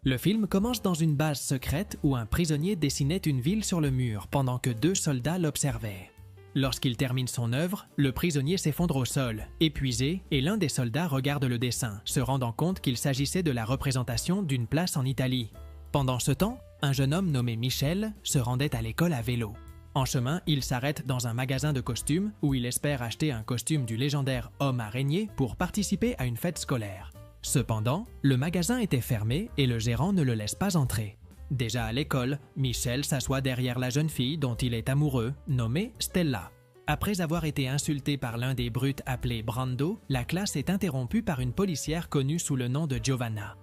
Le film commence dans une base secrète où un prisonnier dessinait une ville sur le mur pendant que 2 soldats l'observaient. Lorsqu'il termine son œuvre, le prisonnier s'effondre au sol, épuisé, et l'un des soldats regarde le dessin, se rendant compte qu'il s'agissait de la représentation d'une place en Italie. Pendant ce temps, un jeune homme nommé Michel se rendait à l'école à vélo. En chemin, il s'arrête dans un magasin de costumes où il espère acheter un costume du légendaire homme araignée pour participer à une fête scolaire. Cependant, le magasin était fermé et le gérant ne le laisse pas entrer. Déjà à l'école, Michel s'assoit derrière la jeune fille dont il est amoureux, nommée Stella. Après avoir été insulté par l'un des brutes appelé Brando, la classe est interrompue par une policière connue sous le nom de Giovanna.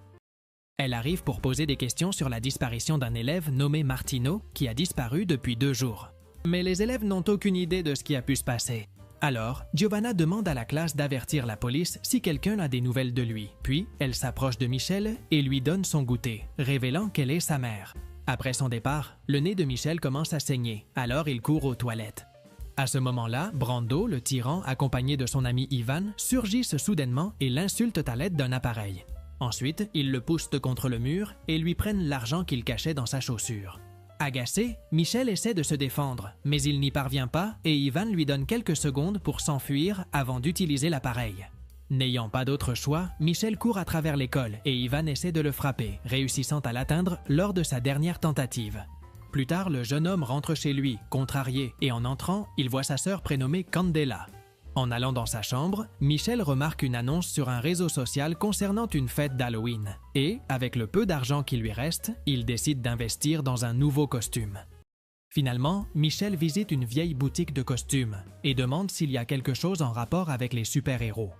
Elle arrive pour poser des questions sur la disparition d'un élève nommé Martino qui a disparu depuis 2 jours. Mais les élèves n'ont aucune idée de ce qui a pu se passer. Alors, Giovanna demande à la classe d'avertir la police si quelqu'un a des nouvelles de lui. Puis, elle s'approche de Michel et lui donne son goûter, révélant qu'elle est sa mère. Après son départ, le nez de Michel commence à saigner, alors il court aux toilettes. À ce moment-là, Brando, le tyran, accompagné de son ami Ivan, surgissent soudainement et l'insultent à l'aide d'un appareil. Ensuite, ils le poussent contre le mur et lui prennent l'argent qu'il cachait dans sa chaussure. Agacé, Michel essaie de se défendre, mais il n'y parvient pas et Ivan lui donne quelques secondes pour s'enfuir avant d'utiliser l'appareil. N'ayant pas d'autre choix, Michel court à travers l'école et Ivan essaie de le frapper, réussissant à l'atteindre lors de sa dernière tentative. Plus tard, le jeune homme rentre chez lui, contrarié, et en entrant, il voit sa sœur prénommée Candela. En allant dans sa chambre, Michel remarque une annonce sur un réseau social concernant une fête d'Halloween. Et, avec le peu d'argent qui lui reste, il décide d'investir dans un nouveau costume. Finalement, Michel visite une vieille boutique de costumes et demande s'il y a quelque chose en rapport avec les super-héros.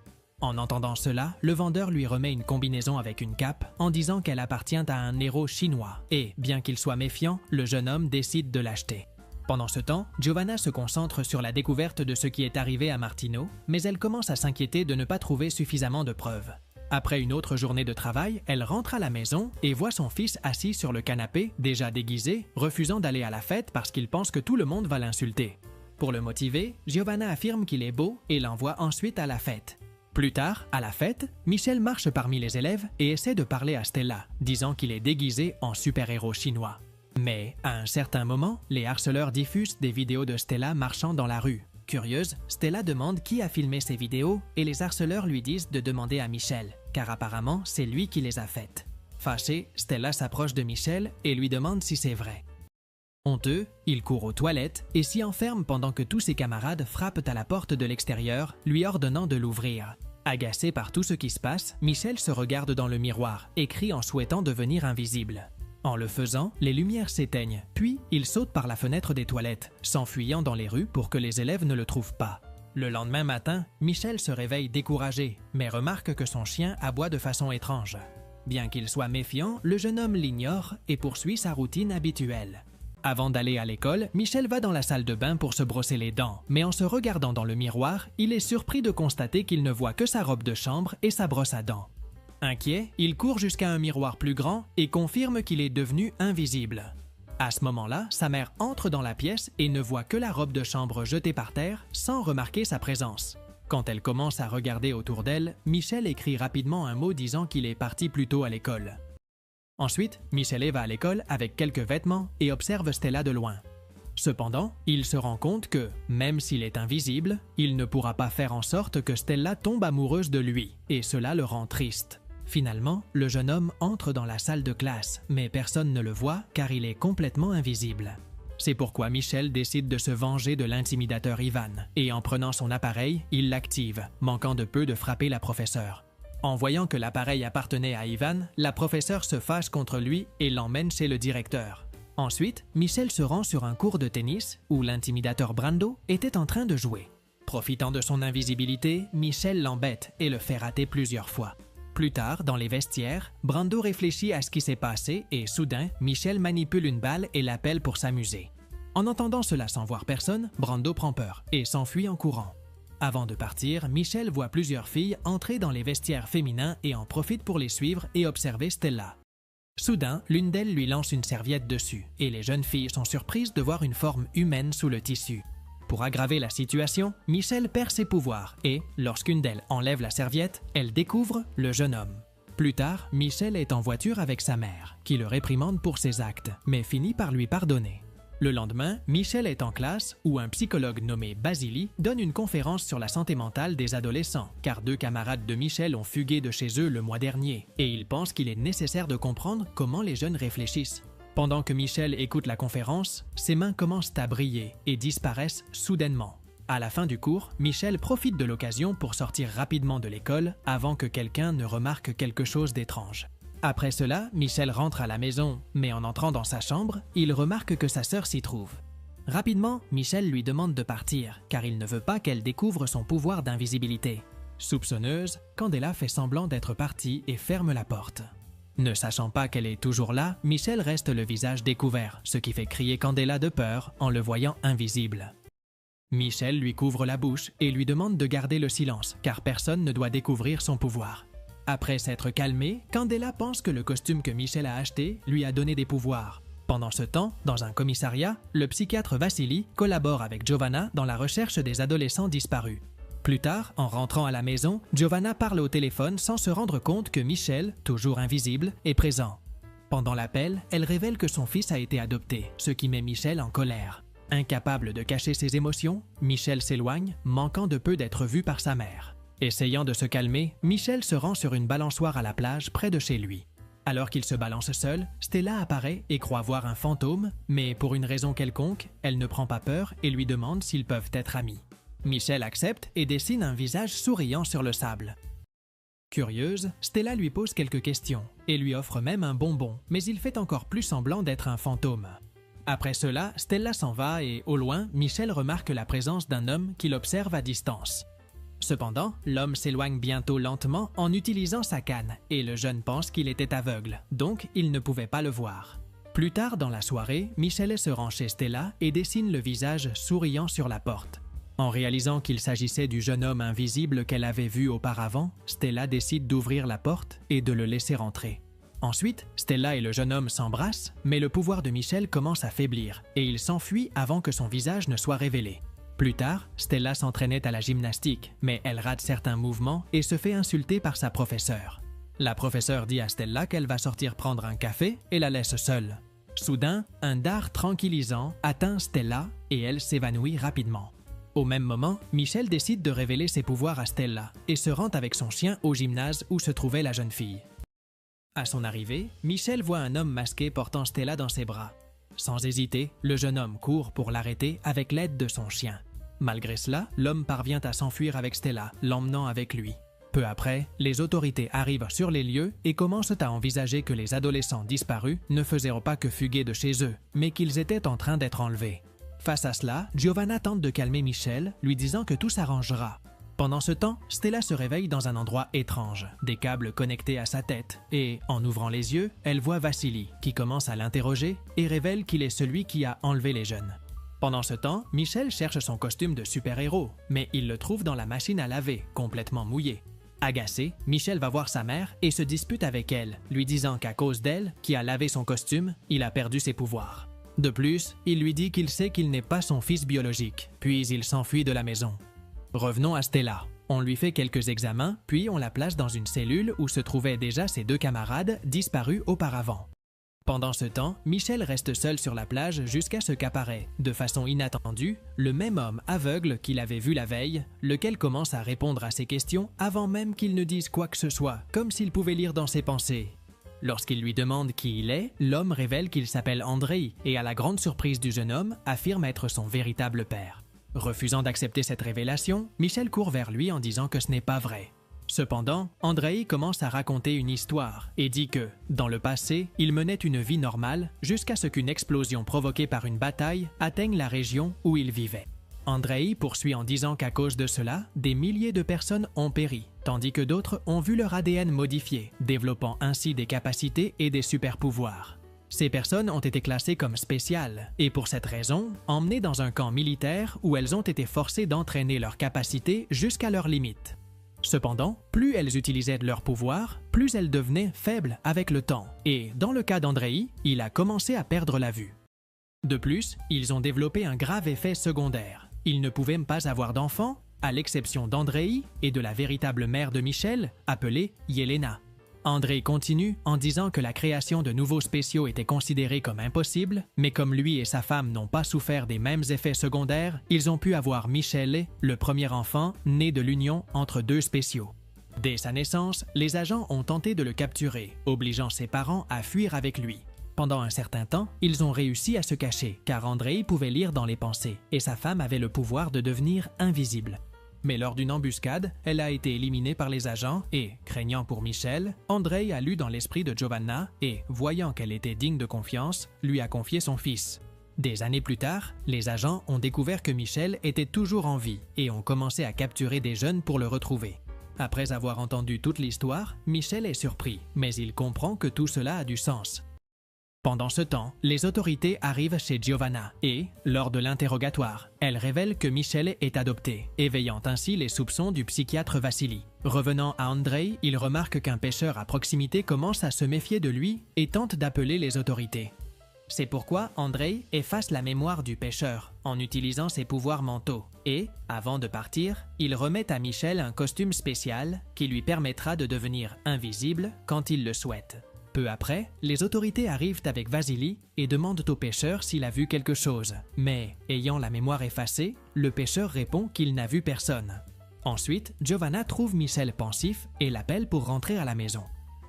En entendant cela, le vendeur lui remet une combinaison avec une cape en disant qu'elle appartient à un héros chinois et, bien qu'il soit méfiant, le jeune homme décide de l'acheter. Pendant ce temps, Giovanna se concentre sur la découverte de ce qui est arrivé à Martino, mais elle commence à s'inquiéter de ne pas trouver suffisamment de preuves. Après une autre journée de travail, elle rentre à la maison et voit son fils assis sur le canapé, déjà déguisé, refusant d'aller à la fête parce qu'il pense que tout le monde va l'insulter. Pour le motiver, Giovanna affirme qu'il est beau et l'envoie ensuite à la fête. Plus tard, à la fête, Michel marche parmi les élèves et essaie de parler à Stella, disant qu'il est déguisé en super-héros chinois. Mais, à un certain moment, les harceleurs diffusent des vidéos de Stella marchant dans la rue. Curieuse, Stella demande qui a filmé ces vidéos et les harceleurs lui disent de demander à Michel, car apparemment c'est lui qui les a faites. Fâchée, Stella s'approche de Michel et lui demande si c'est vrai. Honteux, il court aux toilettes et s'y enferme pendant que tous ses camarades frappent à la porte de l'extérieur, lui ordonnant de l'ouvrir. Agacé par tout ce qui se passe, Michel se regarde dans le miroir et crie en souhaitant devenir invisible. En le faisant, les lumières s'éteignent, puis il saute par la fenêtre des toilettes, s'enfuyant dans les rues pour que les élèves ne le trouvent pas. Le lendemain matin, Michel se réveille découragé, mais remarque que son chien aboie de façon étrange. Bien qu'il soit méfiant, le jeune homme l'ignore et poursuit sa routine habituelle. Avant d'aller à l'école, Michel va dans la salle de bain pour se brosser les dents, mais en se regardant dans le miroir, il est surpris de constater qu'il ne voit que sa robe de chambre et sa brosse à dents. Inquiet, il court jusqu'à un miroir plus grand et confirme qu'il est devenu invisible. À ce moment-là, sa mère entre dans la pièce et ne voit que la robe de chambre jetée par terre sans remarquer sa présence. Quand elle commence à regarder autour d'elle, Michel écrit rapidement un mot disant qu'il est parti plus tôt à l'école. Ensuite, Michel va à l'école avec quelques vêtements et observe Stella de loin. Cependant, il se rend compte que, même s'il est invisible, il ne pourra pas faire en sorte que Stella tombe amoureuse de lui, et cela le rend triste. Finalement, le jeune homme entre dans la salle de classe, mais personne ne le voit car il est complètement invisible. C'est pourquoi Michel décide de se venger de l'intimidateur Ivan, et en prenant son appareil, il l'active, manquant de peu de frapper la professeure. En voyant que l'appareil appartenait à Ivan, la professeure se fâche contre lui et l'emmène chez le directeur. Ensuite, Michel se rend sur un cours de tennis où l'intimidateur Brando était en train de jouer. Profitant de son invisibilité, Michel l'embête et le fait rater plusieurs fois. Plus tard, dans les vestiaires, Brando réfléchit à ce qui s'est passé et soudain, Michel manipule une balle et l'appelle pour s'amuser. En entendant cela sans voir personne, Brando prend peur et s'enfuit en courant. Avant de partir, Michel voit plusieurs filles entrer dans les vestiaires féminins et en profite pour les suivre et observer Stella. Soudain, l'une d'elles lui lance une serviette dessus et les jeunes filles sont surprises de voir une forme humaine sous le tissu. Pour aggraver la situation, Michel perd ses pouvoirs et, lorsqu'une d'elles enlève la serviette, elle découvre le jeune homme. Plus tard, Michel est en voiture avec sa mère, qui le réprimande pour ses actes, mais finit par lui pardonner. Le lendemain, Michel est en classe où un psychologue nommé Basili donne une conférence sur la santé mentale des adolescents, car 2 camarades de Michel ont fugué de chez eux le mois dernier, et il pense qu'il est nécessaire de comprendre comment les jeunes réfléchissent. Pendant que Michel écoute la conférence, ses mains commencent à briller et disparaissent soudainement. À la fin du cours, Michel profite de l'occasion pour sortir rapidement de l'école avant que quelqu'un ne remarque quelque chose d'étrange. Après cela, Michel rentre à la maison, mais en entrant dans sa chambre, il remarque que sa sœur s'y trouve. Rapidement, Michel lui demande de partir, car il ne veut pas qu'elle découvre son pouvoir d'invisibilité. Soupçonneuse, Candela fait semblant d'être partie et ferme la porte. Ne sachant pas qu'elle est toujours là, Michel reste le visage découvert, ce qui fait crier Candela de peur en le voyant invisible. Michel lui couvre la bouche et lui demande de garder le silence, car personne ne doit découvrir son pouvoir. Après s'être calmé, Candela pense que le costume que Michel a acheté lui a donné des pouvoirs. Pendant ce temps, dans un commissariat, le psychiatre Vassili collabore avec Giovanna dans la recherche des adolescents disparus. Plus tard, en rentrant à la maison, Giovanna parle au téléphone sans se rendre compte que Michel, toujours invisible, est présent. Pendant l'appel, elle révèle que son fils a été adopté, ce qui met Michel en colère. Incapable de cacher ses émotions, Michel s'éloigne, manquant de peu d'être vu par sa mère. Essayant de se calmer, Michel se rend sur une balançoire à la plage près de chez lui. Alors qu'il se balance seul, Stella apparaît et croit voir un fantôme, mais pour une raison quelconque, elle ne prend pas peur et lui demande s'ils peuvent être amis. Michel accepte et dessine un visage souriant sur le sable. Curieuse, Stella lui pose quelques questions et lui offre même un bonbon, mais il fait encore plus semblant d'être un fantôme. Après cela, Stella s'en va et, au loin, Michel remarque la présence d'un homme qu'il observe à distance. Cependant, l'homme s'éloigne bientôt lentement en utilisant sa canne et le jeune pense qu'il était aveugle, donc il ne pouvait pas le voir. Plus tard dans la soirée, Michel se rend chez Stella et dessine le visage souriant sur la porte. En réalisant qu'il s'agissait du jeune homme invisible qu'elle avait vu auparavant, Stella décide d'ouvrir la porte et de le laisser entrer. Ensuite, Stella et le jeune homme s'embrassent, mais le pouvoir de Michel commence à faiblir et il s'enfuit avant que son visage ne soit révélé. Plus tard, Stella s'entraînait à la gymnastique, mais elle rate certains mouvements et se fait insulter par sa professeure. La professeure dit à Stella qu'elle va sortir prendre un café et la laisse seule. Soudain, un dard tranquillisant atteint Stella et elle s'évanouit rapidement. Au même moment, Michel décide de révéler ses pouvoirs à Stella et se rend avec son chien au gymnase où se trouvait la jeune fille. À son arrivée, Michel voit un homme masqué portant Stella dans ses bras. Sans hésiter, le jeune homme court pour l'arrêter avec l'aide de son chien. Malgré cela, l'homme parvient à s'enfuir avec Stella, l'emmenant avec lui. Peu après, les autorités arrivent sur les lieux et commencent à envisager que les adolescents disparus ne faisaient pas que fuguer de chez eux, mais qu'ils étaient en train d'être enlevés. Face à cela, Giovanna tente de calmer Michel, lui disant que tout s'arrangera. Pendant ce temps, Stella se réveille dans un endroit étrange, des câbles connectés à sa tête, et, en ouvrant les yeux, elle voit Vassili, qui commence à l'interroger et révèle qu'il est celui qui a enlevé les jeunes. Pendant ce temps, Michel cherche son costume de super-héros, mais il le trouve dans la machine à laver, complètement mouillé. Agacé, Michel va voir sa mère et se dispute avec elle, lui disant qu'à cause d'elle, qui a lavé son costume, il a perdu ses pouvoirs. De plus, il lui dit qu'il sait qu'il n'est pas son fils biologique, puis il s'enfuit de la maison. Revenons à Stella. On lui fait quelques examens, puis on la place dans une cellule où se trouvaient déjà ses 2 camarades disparus auparavant. Pendant ce temps, Michel reste seul sur la plage jusqu'à ce qu'apparaît, de façon inattendue, le même homme aveugle qu'il avait vu la veille, lequel commence à répondre à ses questions avant même qu'il ne dise quoi que ce soit, comme s'il pouvait lire dans ses pensées. Lorsqu'il lui demande qui il est, l'homme révèle qu'il s'appelle Andrei et, à la grande surprise du jeune homme, affirme être son véritable père. Refusant d'accepter cette révélation, Michel court vers lui en disant que ce n'est pas vrai. Cependant, Andrei commence à raconter une histoire et dit que, dans le passé, il menait une vie normale jusqu'à ce qu'une explosion provoquée par une bataille atteigne la région où il vivait. Andrei poursuit en disant qu'à cause de cela, des milliers de personnes ont péri, tandis que d'autres ont vu leur ADN modifié, développant ainsi des capacités et des super-pouvoirs. Ces personnes ont été classées comme spéciales et pour cette raison, emmenées dans un camp militaire où elles ont été forcées d'entraîner leurs capacités jusqu'à leurs limites. Cependant, plus elles utilisaient de leurs pouvoirs, plus elles devenaient faibles avec le temps et, dans le cas d'Andrei, il a commencé à perdre la vue. De plus, ils ont développé un grave effet secondaire. Ils ne pouvaient pas avoir d'enfants, à l'exception d'Andrei et de la véritable mère de Michel, appelée Yelena. Andrei continue en disant que la création de nouveaux spéciaux était considérée comme impossible, mais comme lui et sa femme n'ont pas souffert des mêmes effets secondaires, ils ont pu avoir Michele, le premier enfant, né de l'union entre deux spéciaux. Dès sa naissance, les agents ont tenté de le capturer, obligeant ses parents à fuir avec lui. Pendant un certain temps, ils ont réussi à se cacher, car Andrei pouvait lire dans les pensées, et sa femme avait le pouvoir de devenir invisible. Mais lors d'une embuscade, elle a été éliminée par les agents et, craignant pour Michel, Andrei a lu dans l'esprit de Giovanna et, voyant qu'elle était digne de confiance, lui a confié son fils. Des années plus tard, les agents ont découvert que Michel était toujours en vie et ont commencé à capturer des jeunes pour le retrouver. Après avoir entendu toute l'histoire, Michel est surpris, mais il comprend que tout cela a du sens. Pendant ce temps, les autorités arrivent chez Giovanna et, lors de l'interrogatoire, elle révèle que Michel est adopté, éveillant ainsi les soupçons du psychiatre Vassili. Revenant à Andrei, il remarque qu'un pêcheur à proximité commence à se méfier de lui et tente d'appeler les autorités. C'est pourquoi Andrei efface la mémoire du pêcheur en utilisant ses pouvoirs mentaux et, avant de partir, il remet à Michel un costume spécial qui lui permettra de devenir invisible quand il le souhaite. Peu après, les autorités arrivent avec Vassili et demandent au pêcheur s'il a vu quelque chose. Mais, ayant la mémoire effacée, le pêcheur répond qu'il n'a vu personne. Ensuite, Giovanna trouve Michel pensif et l'appelle pour rentrer à la maison.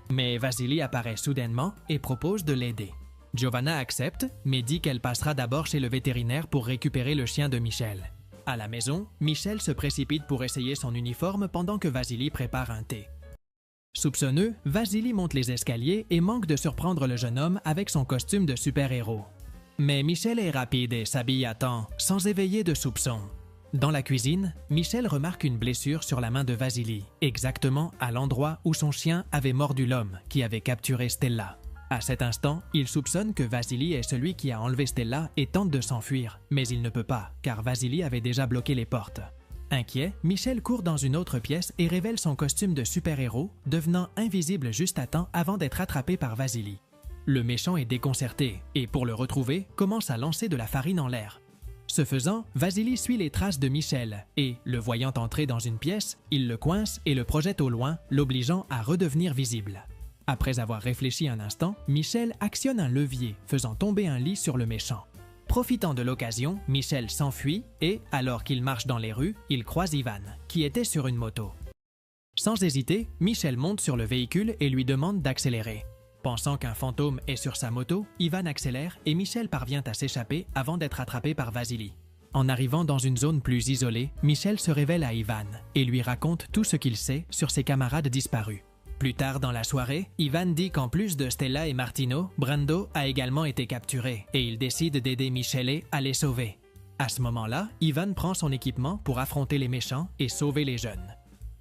Mais Vassili apparaît soudainement et propose de l'aider. Giovanna accepte, mais dit qu'elle passera d'abord chez le vétérinaire pour récupérer le chien de Michel. À la maison, Michel se précipite pour essayer son uniforme pendant que Vassili prépare un thé. Soupçonneux, Vassili monte les escaliers et manque de surprendre le jeune homme avec son costume de super-héros. Mais Michel est rapide et s'habille à temps, sans éveiller de soupçons. Dans la cuisine, Michel remarque une blessure sur la main de Vassili, exactement à l'endroit où son chien avait mordu l'homme qui avait capturé Stella. À cet instant, il soupçonne que Vassili est celui qui a enlevé Stella et tente de s'enfuir, mais il ne peut pas, car Vassili avait déjà bloqué les portes. Inquiet, Michel court dans une autre pièce et révèle son costume de super-héros, devenant invisible juste à temps avant d'être attrapé par Vassili. Le méchant est déconcerté et, pour le retrouver, commence à lancer de la farine en l'air. Ce faisant, Vassili suit les traces de Michel et, le voyant entrer dans une pièce, il le coince et le projette au loin, l'obligeant à redevenir visible. Après avoir réfléchi un instant, Michel actionne un levier, faisant tomber un lit sur le méchant. Profitant de l'occasion, Michel s'enfuit et, alors qu'il marche dans les rues, il croise Ivan, qui était sur une moto. Sans hésiter, Michel monte sur le véhicule et lui demande d'accélérer. Pensant qu'un fantôme est sur sa moto, Ivan accélère et Michel parvient à s'échapper avant d'être attrapé par Vassili. En arrivant dans une zone plus isolée, Michel se révèle à Ivan et lui raconte tout ce qu'il sait sur ses camarades disparus. Plus tard dans la soirée, Ivan dit qu'en plus de Stella et Martino, Brando a également été capturé et il décide d'aider Michele à les sauver. À ce moment-là, Ivan prend son équipement pour affronter les méchants et sauver les jeunes.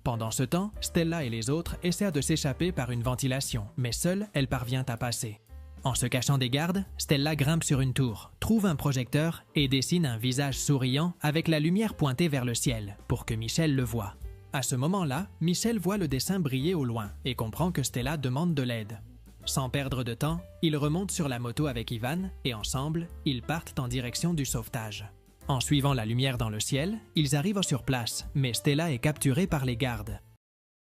Pendant ce temps, Stella et les autres essaient de s'échapper par une ventilation, mais seule elle parvient à passer. En se cachant des gardes, Stella grimpe sur une tour, trouve un projecteur et dessine un visage souriant avec la lumière pointée vers le ciel pour que Michel le voie. À ce moment-là, Michel voit le dessin briller au loin et comprend que Stella demande de l'aide. Sans perdre de temps, ils remontent sur la moto avec Ivan et ensemble, ils partent en direction du sauvetage. En suivant la lumière dans le ciel, ils arrivent sur place, mais Stella est capturée par les gardes.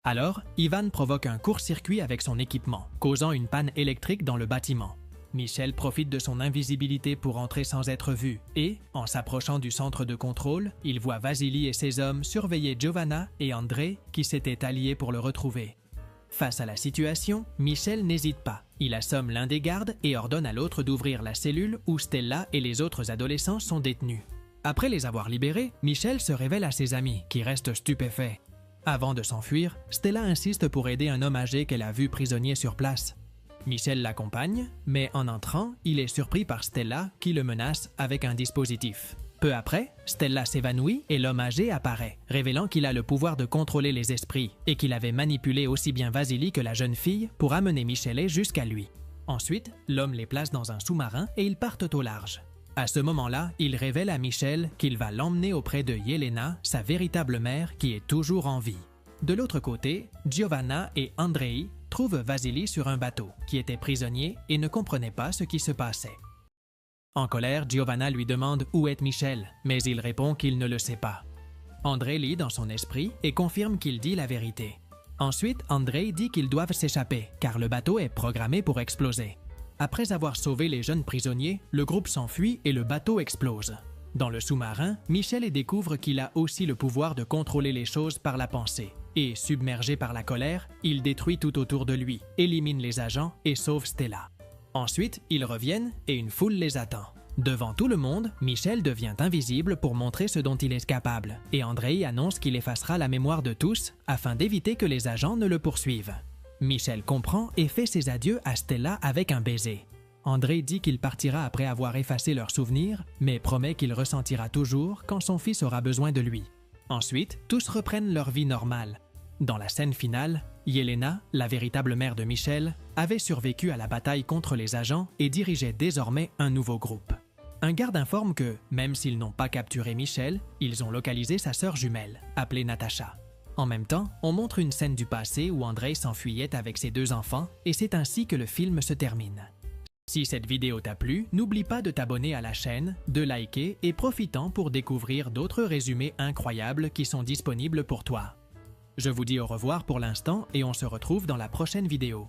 Alors, Ivan provoque un court-circuit avec son équipement, causant une panne électrique dans le bâtiment. Michel profite de son invisibilité pour entrer sans être vu et, en s'approchant du centre de contrôle, il voit Vassili et ses hommes surveiller Giovanna et Andrei qui s'étaient alliés pour le retrouver. Face à la situation, Michel n'hésite pas. Il assomme l'un des gardes et ordonne à l'autre d'ouvrir la cellule où Stella et les autres adolescents sont détenus. Après les avoir libérés, Michel se révèle à ses amis qui restent stupéfaits. Avant de s'enfuir, Stella insiste pour aider un homme âgé qu'elle a vu prisonnier sur place. Michel l'accompagne, mais en entrant, il est surpris par Stella qui le menace avec un dispositif. Peu après, Stella s'évanouit et l'homme âgé apparaît, révélant qu'il a le pouvoir de contrôler les esprits et qu'il avait manipulé aussi bien Vassili que la jeune fille pour amener Michele jusqu'à lui. Ensuite, l'homme les place dans un sous-marin et ils partent au large. À ce moment-là, il révèle à Michel qu'il va l'emmener auprès de Yelena, sa véritable mère qui est toujours en vie. De l'autre côté, Giovanna et Andrei trouvent Vassili sur un bateau, qui était prisonnier et ne comprenait pas ce qui se passait. En colère, Giovanna lui demande où est Michel, mais il répond qu'il ne le sait pas. Andrei lit dans son esprit et confirme qu'il dit la vérité. Ensuite, Andrei dit qu'ils doivent s'échapper, car le bateau est programmé pour exploser. Après avoir sauvé les jeunes prisonniers, le groupe s'enfuit et le bateau explose. Dans le sous-marin, Michel découvre qu'il a aussi le pouvoir de contrôler les choses par la pensée. Et, submergé par la colère, il détruit tout autour de lui, élimine les agents et sauve Stella. Ensuite, ils reviennent et une foule les attend. Devant tout le monde, Michel devient invisible pour montrer ce dont il est capable, et Andrei annonce qu'il effacera la mémoire de tous afin d'éviter que les agents ne le poursuivent. Michel comprend et fait ses adieux à Stella avec un baiser. Andrei dit qu'il partira après avoir effacé leurs souvenirs, mais promet qu'il ressentira toujours quand son fils aura besoin de lui. Ensuite, tous reprennent leur vie normale. Dans la scène finale, Yelena, la véritable mère de Michel, avait survécu à la bataille contre les agents et dirigeait désormais un nouveau groupe. Un garde informe que, même s'ils n'ont pas capturé Michel, ils ont localisé sa sœur jumelle, appelée Natacha. En même temps, on montre une scène du passé où Andrei s'enfuyait avec ses 2 enfants et c'est ainsi que le film se termine. Si cette vidéo t'a plu, n'oublie pas de t'abonner à la chaîne, de liker et profitant pour découvrir d'autres résumés incroyables qui sont disponibles pour toi. Je vous dis au revoir pour l'instant et on se retrouve dans la prochaine vidéo.